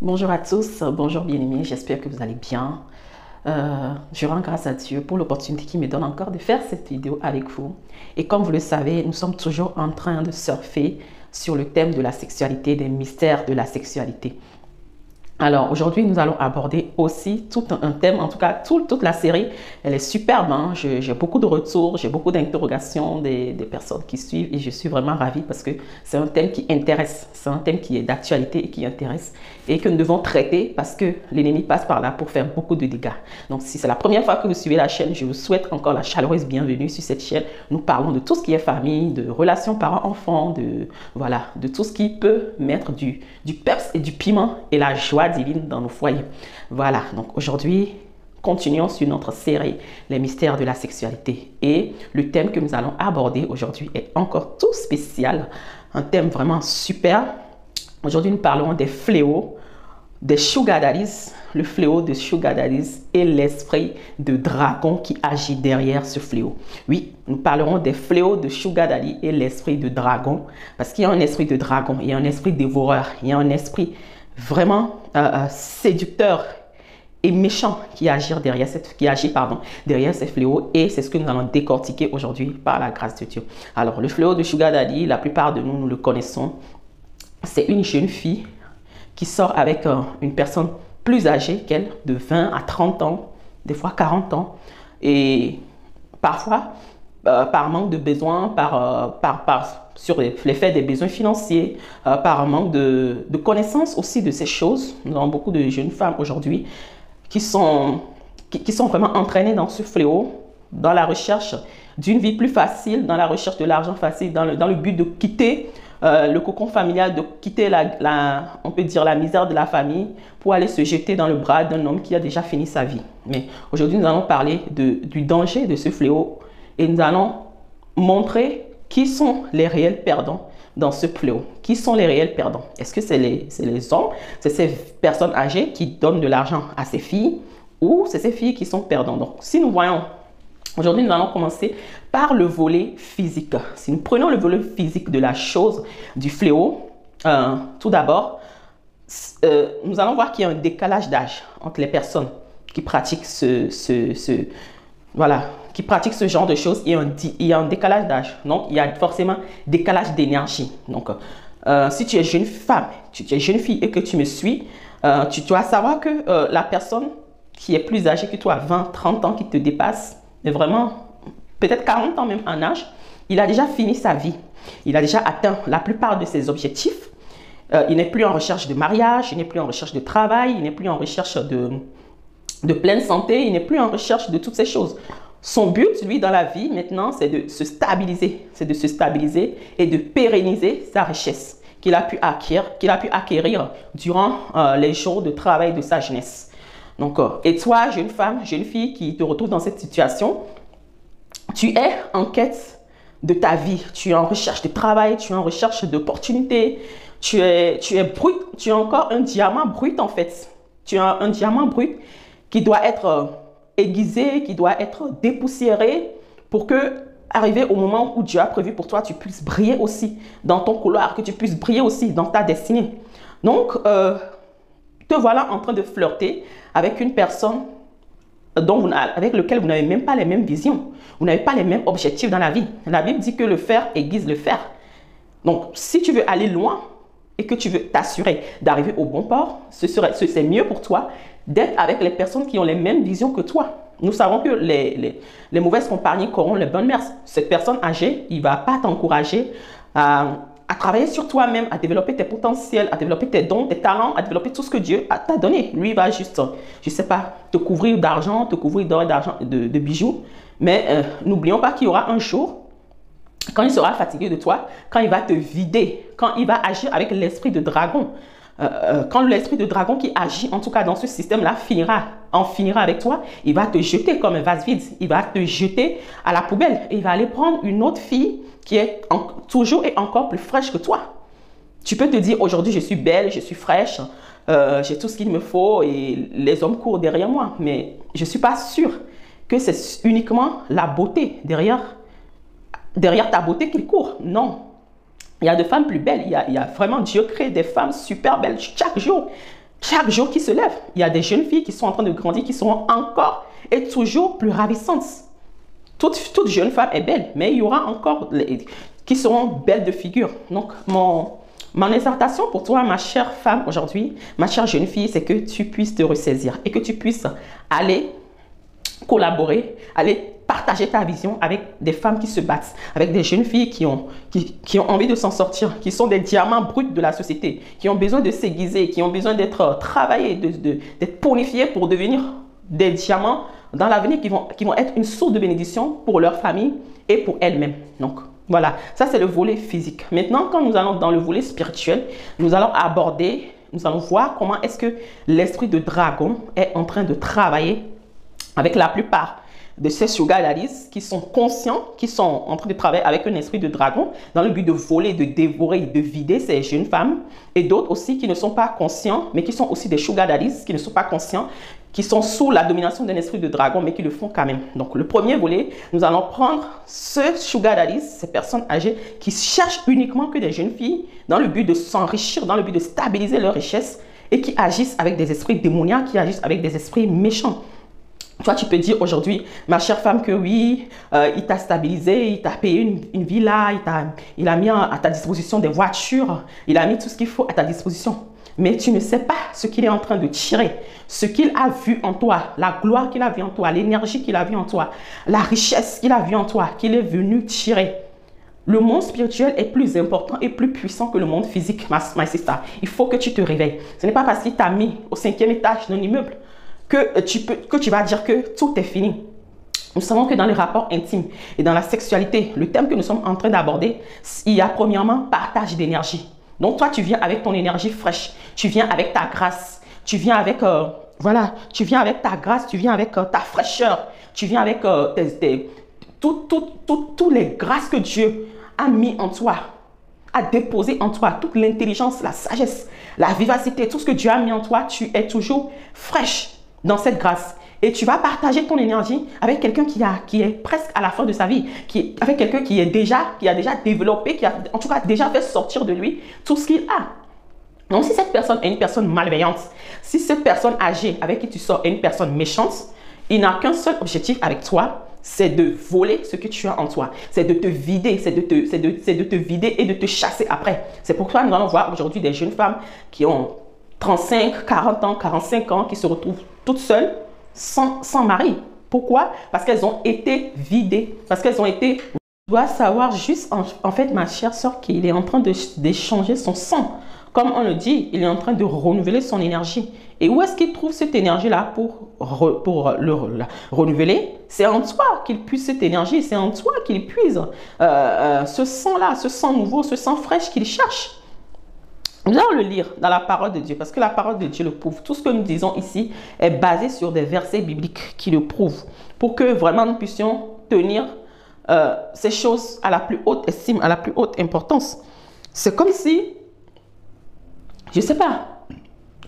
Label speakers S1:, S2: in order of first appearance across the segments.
S1: Bonjour à tous, bonjour bien-aimés, j'espère que vous allez bien. Je rends grâce à Dieu pour l'opportunité qu'il me donne encore de faire cette vidéo avec vous. Et comme vous le savez, nous sommes toujours en train de surfer sur le thème de la sexualité, des mystères de la sexualité. Alors aujourd'hui, nous allons aborder aussi tout un thème, en tout cas toute la série, elle est superbe, hein? J'ai beaucoup de retours, j'ai beaucoup d'interrogations des personnes qui suivent et je suis vraiment ravie parce que c'est un thème qui intéresse, c'est un thème qui est d'actualité et qui intéresse et que nous devons traiter parce que l'ennemi passe par là pour faire beaucoup de dégâts. Donc si c'est la première fois que vous suivez la chaîne, je vous souhaite encore la chaleureuse bienvenue sur cette chaîne. Nous parlons de tout ce qui est famille, de relations parents-enfants, voilà, de tout ce qui peut mettre du peps et du piment et la joie divine dans nos foyers. Voilà, donc aujourd'hui, continuons sur notre série Les mystères de la sexualité. Et le thème que nous allons aborder aujourd'hui est encore tout spécial, un thème vraiment super. Aujourd'hui, nous parlons des fléaux, des sugar daddies, le fléau de sugar daddies et l'esprit de dragon qui agit derrière ce fléau. Oui, nous parlerons des fléaux de sugar daddy et l'esprit de dragon, parce qu'il y a un esprit de dragon, il y a un esprit dévoreur, il y a un esprit vraiment séducteur et méchant qui agit derrière derrière ces fléaux, et c'est ce que nous allons décortiquer aujourd'hui par la grâce de Dieu. Alors, le fléau de sugar daddy, la plupart de nous le connaissons. C'est une jeune fille qui sort avec une personne plus âgée qu'elle, de 20 à 30 ans, des fois 40 ans, et parfois, par manque de besoins, sur l'effet des besoins financiers, par manque de connaissance aussi de ces choses. Nous avons beaucoup de jeunes femmes aujourd'hui qui sont vraiment entraînées dans ce fléau, dans la recherche d'une vie plus facile, dans la recherche de l'argent facile, dans le but de quitter le cocon familial, de quitter on peut dire la misère de la famille pour aller se jeter dans le bras d'un homme qui a déjà fini sa vie. Mais aujourd'hui, nous allons parler du danger de ce fléau et nous allons montrer qui sont les réels perdants dans ce fléau. Qui sont les réels perdants? Est-ce que c'est les hommes, c'est ces personnes âgées qui donnent de l'argent à ces filles, ou c'est ces filles qui sont perdantes? Donc, si nous voyons, aujourd'hui, nous allons commencer par le volet physique. Si nous prenons le volet physique de la chose, du fléau, tout d'abord, nous allons voir qu'il y a un décalage d'âge entre les personnes qui pratiquent qui pratiquent ce genre de choses. Il y a un décalage d'âge. Donc, il y a forcément décalage d'énergie. Donc, si tu es jeune femme, tu es jeune fille et que tu me suis, tu dois savoir que la personne qui est plus âgée que toi, 20, 30 ans, qui te dépasse, est vraiment peut-être 40 ans même en âge, il a déjà fini sa vie. Il a déjà atteint la plupart de ses objectifs. Il n'est plus en recherche de mariage, il n'est plus en recherche de travail, il n'est plus en recherche de pleine santé, il n'est plus en recherche de toutes ces choses. Son but, lui, dans la vie, maintenant, c'est de se stabiliser. C'est de se stabiliser et de pérenniser sa richesse qu'il a pu acquérir durant les jours de travail de sa jeunesse. Donc, et toi, jeune femme, jeune fille qui te retrouve dans cette situation, tu es en quête de ta vie, tu es en recherche de travail, tu es en recherche d'opportunités, tu es brut, tu es encore un diamant brut en fait. Tu as un diamant brut qui doit être aiguisé, qui doit être dépoussiéré pour que, arrivé au moment où Dieu a prévu pour toi, tu puisses briller aussi dans ton couloir, que tu puisses briller aussi dans ta destinée. Donc, te voilà en train de flirter avec une personne avec lequel vous n'avez même pas les mêmes visions. Vous n'avez pas les mêmes objectifs dans la vie. La Bible dit que le fer aiguise le fer. Donc, si tu veux aller loin et que tu veux t'assurer d'arriver au bon port, c'est mieux pour toi d'être avec les personnes qui ont les mêmes visions que toi. Nous savons que les mauvaises compagnies corrompent les bonnes mœurs. Cette personne âgée, il ne va pas t'encourager à travailler sur toi-même, à développer tes potentiels, à développer tes dons, tes talents, à développer tout ce que Dieu t'a donné. Lui, il va juste, je ne sais pas, te couvrir d'argent, te couvrir d'or et d'argent, de bijoux. Mais n'oublions pas qu'il y aura un jour, quand il sera fatigué de toi, quand il va te vider, quand il va agir avec l'esprit de dragon, quand l'esprit de dragon qui agit, en tout cas dans ce système-là, en finira avec toi, il va te jeter comme un vase vide. Il va te jeter à la poubelle et il va aller prendre une autre fille qui est toujours et encore plus fraîche que toi. Tu peux te dire, aujourd'hui, je suis belle, je suis fraîche, j'ai tout ce qu'il me faut et les hommes courent derrière moi. Mais je ne suis pas sûre que c'est uniquement la beauté derrière ta beauté qu'il court. Non. Il y a de femmes plus belles. Il y a vraiment, Dieu crée des femmes super belles chaque jour. chaque jour qui se lève, il y a des jeunes filles qui sont en train de grandir, qui seront encore et toujours plus ravissantes. Toute jeune femme est belle, mais il y aura encore qui seront belles de figure. Donc, mon exhortation pour toi, ma chère femme aujourd'hui, ma chère jeune fille, c'est que tu puisses te ressaisir et que tu puisses aller collaborer, aller partager ta vision avec des femmes qui se battent, avec des jeunes filles qui ont envie de s'en sortir, qui sont des diamants bruts de la société, qui ont besoin de s'aiguiser, qui ont besoin d'être travaillés, d'être purifiés pour devenir des diamants dans l'avenir qui vont être une source de bénédiction pour leur famille et pour elles-mêmes. Donc, voilà, ça c'est le volet physique. Maintenant, quand nous allons dans le volet spirituel, nous allons voir comment est-ce que l'esprit de dragon est en train de travailler avec la plupart de ces sugar daddies qui sont conscients, qui sont en train de travailler avec un esprit de dragon dans le but de voler, de dévorer, de vider ces jeunes femmes, et d'autres aussi qui ne sont pas conscients, mais qui sont aussi des sugar daddies, qui ne sont pas conscients, qui sont sous la domination d'un esprit de dragon, mais qui le font quand même. Donc, le premier volet, nous allons prendre ce sugar daddies, ces personnes âgées qui cherchent uniquement que des jeunes filles dans le but de s'enrichir, dans le but de stabiliser leur richesse et qui agissent avec des esprits démoniaques, qui agissent avec des esprits méchants. Toi, tu peux dire aujourd'hui, ma chère femme, que oui, il t'a stabilisé, il t'a payé une villa, il a mis à ta disposition des voitures, il a mis tout ce qu'il faut à ta disposition. Mais tu ne sais pas ce qu'il est en train de tirer, ce qu'il a vu en toi, la gloire qu'il a vu en toi, l'énergie qu'il a vu en toi, la richesse qu'il a vu en toi, qu'il est venu tirer. Le monde spirituel est plus important et plus puissant que le monde physique, my sister. Il faut que tu te réveilles. Ce n'est pas parce qu'il t'a mis au 5e étage d'un immeuble que tu vas dire que tout est fini. Nous savons que dans les rapports intimes et dans la sexualité, le thème que nous sommes en train d'aborder, il y a premièrement partage d'énergie. Donc toi, tu viens avec ton énergie fraîche, tu viens avec ta grâce, tu viens avec, tu viens avec ta grâce, tu viens avec ta fraîcheur, tu viens avec toutes les grâces que Dieu a mis en toi, a déposé en toi, toute l'intelligence, la sagesse, la vivacité, tout ce que Dieu a mis en toi, tu es toujours fraîche dans cette grâce. Et tu vas partager ton énergie avec quelqu'un qui est presque à la fin de sa vie, avec quelqu'un qui a déjà développé, qui a en tout cas déjà fait sortir de lui tout ce qu'il a. Donc si cette personne est une personne malveillante, si cette personne âgée avec qui tu sors est une personne méchante, il n'a qu'un seul objectif avec toi, c'est de voler ce que tu as en toi. C'est de te vider, c'est de te vider et de te chasser après. C'est pourquoi nous allons voir aujourd'hui des jeunes femmes qui ont 35, 40 ans, 45 ans, qui se retrouvent toutes seules, sans mari. Pourquoi? Parce qu'elles ont été vidées. Parce qu'elles ont été... Tu dois savoir juste, en fait, ma chère soeur, qu'il est en train d'échanger son sang. Comme on le dit, il est en train de renouveler son énergie. Et où est-ce qu'il trouve cette énergie-là pour la renouveler? C'est en toi qu'il puise cette énergie. C'est en toi qu'il puise ce sang-là, ce sang nouveau, ce sang fraîche qu'il cherche. Nous allons le lire dans la parole de Dieu parce que la parole de Dieu le prouve. Tout ce que nous disons ici est basé sur des versets bibliques qui le prouvent pour que vraiment nous puissions tenir ces choses à la plus haute estime, à la plus haute importance. C'est comme si, je ne sais pas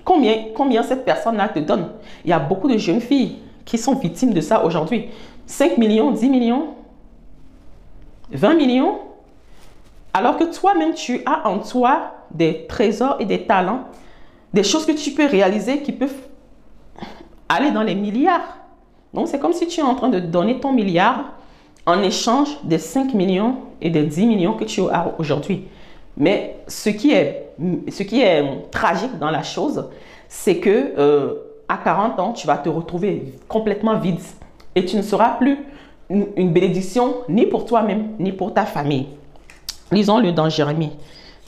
S1: combien cette personne-là te donne. Il y a beaucoup de jeunes filles qui sont victimes de ça aujourd'hui. 5 millions, 10 millions, 20 millions. Alors que toi-même, tu as en toi des trésors et des talents, des choses que tu peux réaliser qui peuvent aller dans les milliards. Donc, c'est comme si tu es en train de donner ton milliard en échange des 5 millions et des 10 millions que tu as aujourd'hui. Mais ce qui est tragique dans la chose, c'est que à 40 ans, tu vas te retrouver complètement vide et tu ne seras plus une bénédiction ni pour toi-même, ni pour ta famille. Lisons-le dans Jérémie.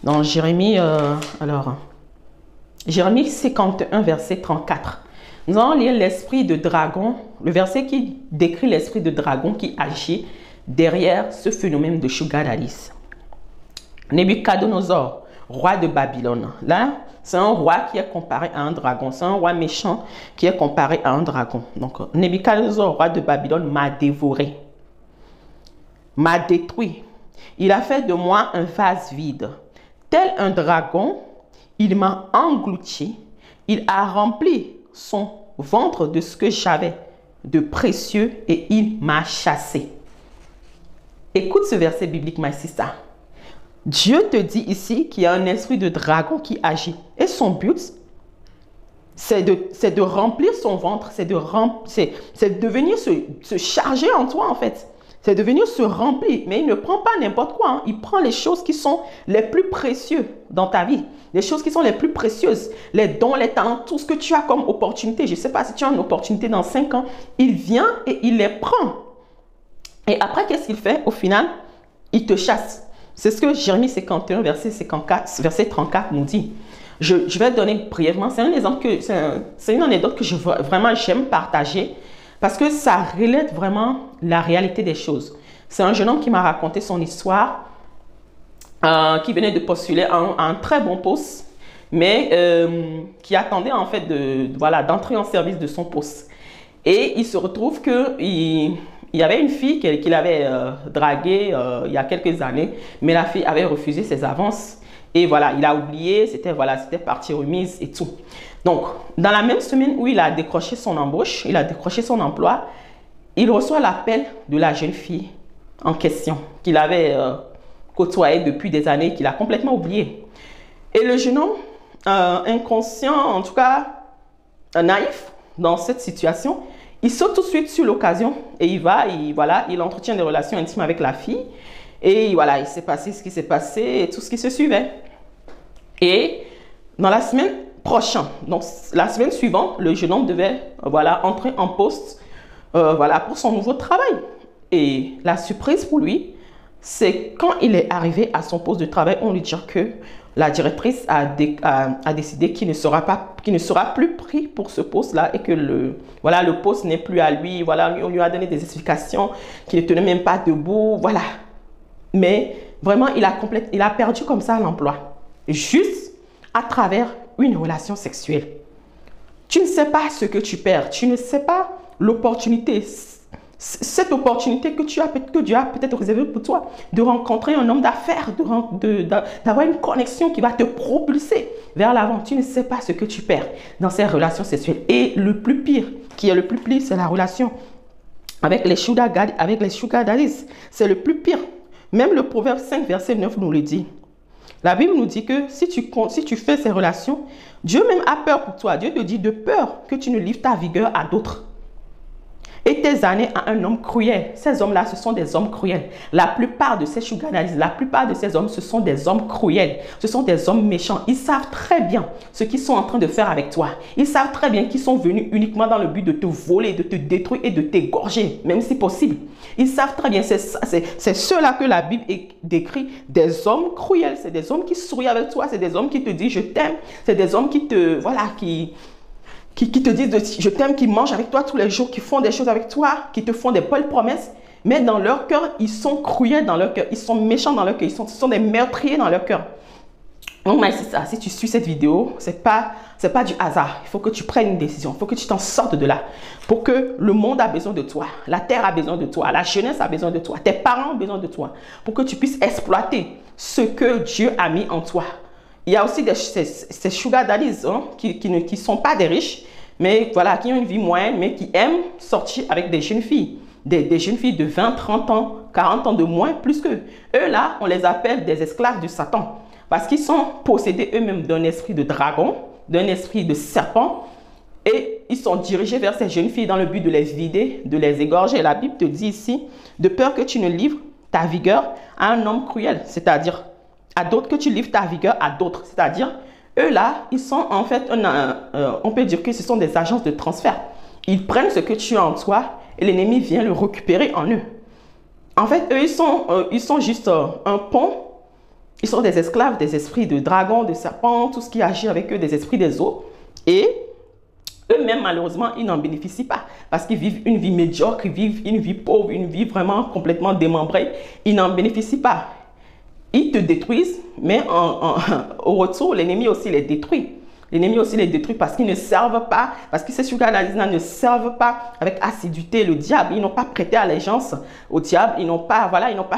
S1: Dans Jérémie, Jérémie 51, verset 34. Nous allons lire l'esprit de dragon, le verset qui décrit l'esprit de dragon qui agit derrière ce phénomène de sugar daddies. Nebuchadnezzar, roi de Babylone. Là, c'est un roi qui est comparé à un dragon. C'est un roi méchant qui est comparé à un dragon. Donc, Nebuchadnezzar, roi de Babylone, m'a dévoré, m'a détruit. Il a fait de moi un vase vide. Tel un dragon, il m'a englouti. Il a rempli son ventre de ce que j'avais de précieux et il m'a chassé. Écoute ce verset biblique, my sister. Dieu te dit ici qu'il y a un esprit de dragon qui agit. Et son but, c'est de remplir son ventre, c'est de venir se charger en toi en fait. C'est de venir se remplir. Mais il ne prend pas n'importe quoi. Hein. Il prend les choses qui sont les plus précieuses dans ta vie. Les choses qui sont les plus précieuses. Les dons, les talents, tout ce que tu as comme opportunité. Je ne sais pas si tu as une opportunité dans 5 ans. Il vient et il les prend. Et après, qu'est-ce qu'il fait? Au final, il te chasse. C'est ce que Jérémie 51, verset 34 nous dit. Je vais donner brièvement. C'est un exemple c'est une anecdote que vraiment j'aime partager. Parce que ça relève vraiment la réalité des choses. C'est un jeune homme qui m'a raconté son histoire, qui venait de postuler un très bon poste, mais qui attendait en fait d'entrer en service de son poste. Et il se retrouve qu'il y avait une fille qu'il avait draguée il y a quelques années, mais la fille avait refusé ses avances. Et voilà, il a oublié, c'était partie remise et tout. Donc, dans la même semaine où il a décroché son embauche, il a décroché son emploi, il reçoit l'appel de la jeune fille en question, qu'il avait côtoyée depuis des années, qu'il a complètement oublié. Et le jeune homme, inconscient, en tout cas naïf dans cette situation, il saute tout de suite sur l'occasion et il entretient des relations intimes avec la fille. Et voilà, il s'est passé ce qui s'est passé et tout ce qui se suivait. Et dans la semaine prochaine, donc la semaine suivante, le jeune homme devait entrer en poste pour son nouveau travail. Et la surprise pour lui, c'est quand il est arrivé à son poste de travail, on lui dit que la directrice a décidé qu'il ne sera plus pris pour ce poste-là et que le poste n'est plus à lui. Voilà, on lui a donné des explications qu'il ne tenait même pas debout. Voilà. Mais vraiment, il a perdu comme ça l'emploi. Juste à travers une relation sexuelle. Tu ne sais pas ce que tu perds. Tu ne sais pas l'opportunité. Cette opportunité que Dieu a peut-être réservée pour toi. De rencontrer un homme d'affaires. D'avoir une connexion qui va te propulser vers l'avant. Tu ne sais pas ce que tu perds dans ces relations sexuelles. Et le plus pire, c'est la relation avec les sugar daddies. C'est le plus pire. Même le Proverbe 5, verset 9 nous le dit. La Bible nous dit que si tu fais ces relations, Dieu même a peur pour toi. Dieu te dit de peur que tu ne livres ta vigueur à d'autres. Et tes années à un homme cruel. Ces hommes-là, ce sont des hommes cruels. La plupart de ces sugar daddies, la plupart de ces hommes, ce sont des hommes cruels. Ce sont des hommes méchants. Ils savent très bien ce qu'ils sont en train de faire avec toi. Ils savent très bien qu'ils sont venus uniquement dans le but de te voler, de te détruire et de t'égorger, même si possible. Ils savent très bien, c'est ceux-là que la Bible décrit, des hommes cruels. C'est des hommes qui sourient avec toi, c'est des hommes qui te disent je t'aime. C'est des hommes qui te te disent je t'aime, qui mangent avec toi tous les jours, qui font des choses avec toi, qui te font des belles promesses. Mais dans leur cœur, ils sont cruels dans leur cœur, ils sont méchants dans leur cœur, ce sont des meurtriers dans leur cœur. Donc, c'est ça. Si tu suis cette vidéo, c'est pas du hasard. Il faut que tu prennes une décision. Il faut que tu t'en sortes de là. Pour que le monde a besoin de toi. La terre a besoin de toi. La jeunesse a besoin de toi. Tes parents ont besoin de toi. Pour que tu puisses exploiter ce que Dieu a mis en toi. Il y a aussi ces sugar daddies qui ne sont pas des riches, mais voilà, qui ont une vie moyenne, mais qui aiment sortir avec des jeunes filles. Des jeunes filles de 20, 30 ans, 40 ans de moins, plus qu'eux. Eux là, on les appelle des esclaves du Satan. Parce qu'ils sont possédés eux-mêmes d'un esprit de dragon, d'un esprit de serpent. Et ils sont dirigés vers ces jeunes filles dans le but de les vider, de les égorger. La Bible te dit ici, de peur que tu ne livres ta vigueur à un homme cruel. C'est-à-dire à d'autres, que tu livres ta vigueur à d'autres. C'est-à-dire, eux là, ils sont en fait, on peut dire que ce sont des agences de transfert. Ils prennent ce que tu as en toi et l'ennemi vient le récupérer en eux. En fait, eux, ils sont juste un pont. Ils sont des esclaves des esprits de dragons, de serpents, tout ce qui agit avec eux, des esprits des eaux. Et eux-mêmes, malheureusement, ils n'en bénéficient pas. Parce qu'ils vivent une vie médiocre, ils vivent une vie pauvre, une vie vraiment complètement démembrée. Ils n'en bénéficient pas. Ils te détruisent, mais au retour, l'ennemi aussi les détruit. L'ennemi aussi les détruit parce qu'ils ne servent pas, parce que ces sugar daddies ne servent pas avec assiduité le diable. Ils n'ont pas prêté allégeance au diable. Ils n'ont pas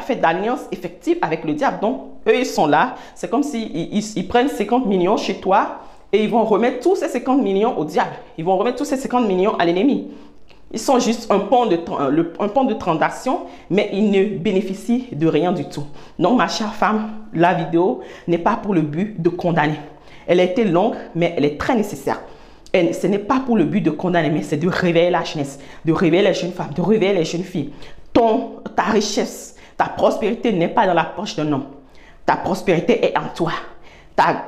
S1: fait d'alliance effective avec le diable. Donc, eux, ils sont là. C'est comme s'ils prennent 50 millions chez toi et ils vont remettre tous ces 50 millions au diable. Ils vont remettre tous ces 50 millions à l'ennemi. Ils sont juste un pont de transaction, mais ils ne bénéficient de rien du tout. Donc, ma chère femme, la vidéo n'est pas pour le but de condamner. Elle a été longue, mais elle est très nécessaire. Et ce n'est pas pour le but de condamner, mais c'est de réveiller la jeunesse, de réveiller les jeunes femmes, de réveiller les jeunes filles. Ta richesse, ta prospérité n'est pas dans la poche d'un homme. Ta prospérité est en toi.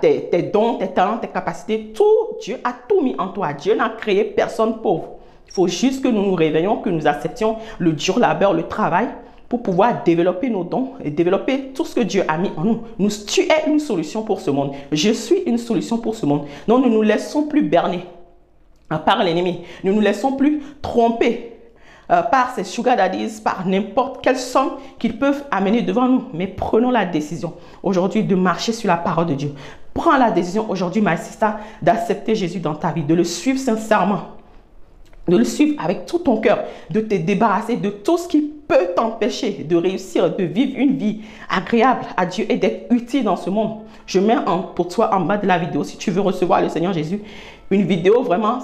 S1: Tes dons, tes talents, tes capacités, tout, Dieu a tout mis en toi. Dieu n'a créé personne pauvre. Il faut juste que nous nous réveillons, que nous acceptions le dur labeur, le travail, pour pouvoir développer nos dons et développer tout ce que Dieu a mis en nous. Tu es une solution pour ce monde. Je suis une solution pour ce monde. Non, nous ne nous laissons plus berner par l'ennemi. Nous ne nous laissons plus tromper par ces sugar daddies, par n'importe quelle somme qu'ils peuvent amener devant nous. Mais prenons la décision aujourd'hui de marcher sur la parole de Dieu. Prends la décision aujourd'hui, ma sister, d'accepter Jésus dans ta vie, de le suivre sincèrement, de le suivre avec tout ton cœur, de te débarrasser de tout ce qui peut t'empêcher de réussir, de vivre une vie agréable à Dieu et d'être utile dans ce monde. Je mets pour toi en bas de la vidéo, si tu veux recevoir le Seigneur Jésus, une vidéo vraiment,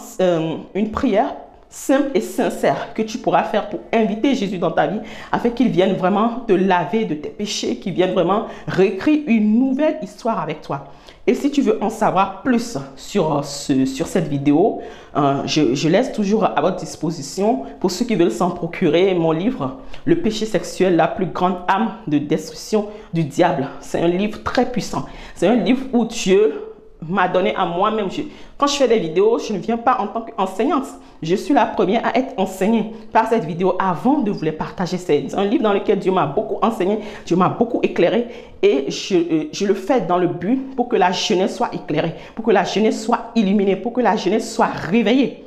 S1: une prière simple et sincère que tu pourras faire pour inviter Jésus dans ta vie afin qu'il vienne vraiment te laver de tes péchés, qu'il vienne vraiment réécrire une nouvelle histoire avec toi. Et si tu veux en savoir plus sur cette vidéo, je laisse toujours à votre disposition, pour ceux qui veulent s'en procurer, mon livre « Le péché sexuel, la plus grande arme de destruction du diable ». C'est un livre très puissant. C'est un livre où Dieu m'a donné à moi-même. Quand je fais des vidéos, je ne viens pas en tant qu'enseignante. Je suis la première à être enseignée par cette vidéo avant de vous les partager. C'est un livre dans lequel Dieu m'a beaucoup enseigné, Dieu m'a beaucoup éclairé et je le fais dans le but pour que la jeunesse soit éclairée, pour que la jeunesse soit illuminée, pour que la jeunesse soit réveillée,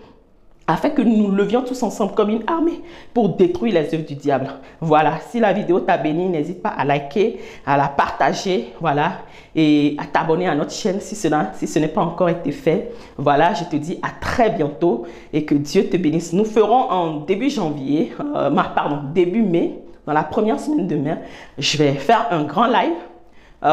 S1: afin que nous nous levions tous ensemble comme une armée pour détruire les œuvres du diable. Voilà, si la vidéo t'a béni, n'hésite pas à liker, à la partager, voilà, et à t'abonner à notre chaîne si ce n'est pas encore été fait. Voilà, je te dis à très bientôt et que Dieu te bénisse. Nous ferons en début janvier, début mai, dans la première semaine de mai, je vais faire un grand live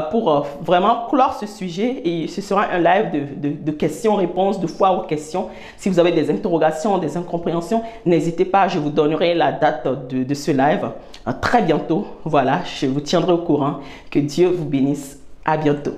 S1: pour vraiment clore ce sujet, et ce sera un live de questions-réponses, de foi aux questions. Si vous avez des interrogations, des incompréhensions, n'hésitez pas, je vous donnerai la date de ce live très bientôt. Voilà, je vous tiendrai au courant. Que Dieu vous bénisse. À bientôt.